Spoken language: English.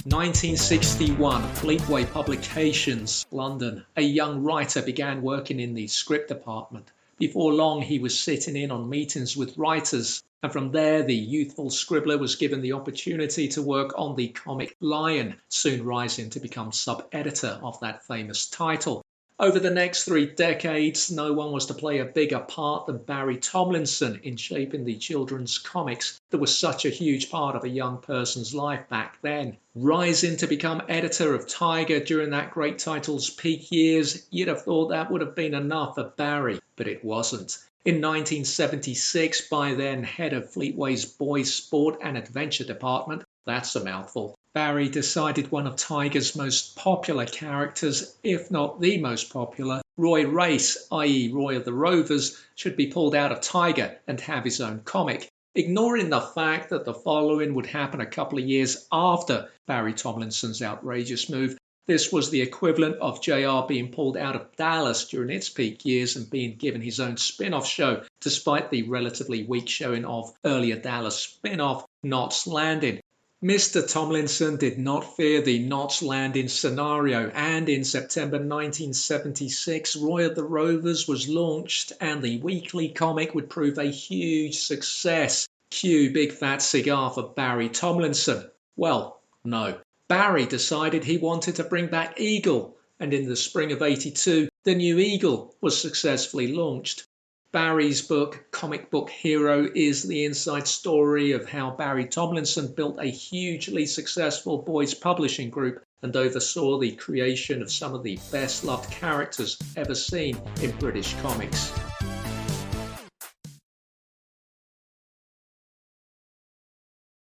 1961, Fleetway Publications, London. A young writer began working in the script department. Before long, he was sitting in on meetings with writers, and from there the youthful scribbler was given the opportunity to work on the comic Lion, soon rising to become sub-editor of that famous title. Over the next 3 decades, no one was to play a bigger part than Barrie Tomlinson in shaping the children's comics that was such a huge part of a young person's life back then. Rising to become editor of Tiger during that great title's peak years, you'd have thought that would have been enough for Barrie, but it wasn't. In 1976, by then head of Fleetway's Boys Sport and Adventure department, that's a mouthful, Barrie decided one of Tiger's most popular characters, if not the most popular, Roy Race, i.e. Roy of the Rovers, should be pulled out of Tiger and have his own comic, ignoring the fact that the following would happen a couple of years after Barrie Tomlinson's outrageous move. This was the equivalent of JR being pulled out of Dallas during its peak years and being given his own spin-off show, despite the relatively weak showing of earlier Dallas spin-off Knots Landing. Mr. Tomlinson did not fear the Knots Landing scenario, and in September 1976, Roy of the Rovers was launched, and the weekly comic would prove a huge success. Cue big fat cigar for Barrie Tomlinson. Well, no. Barrie decided he wanted to bring back Eagle, and in the spring of '82, the new Eagle was successfully launched. Barrie's book, Comic Book Hero, is the inside story of how Barrie Tomlinson built a hugely successful boys publishing group and oversaw the creation of some of the best-loved characters ever seen in British comics.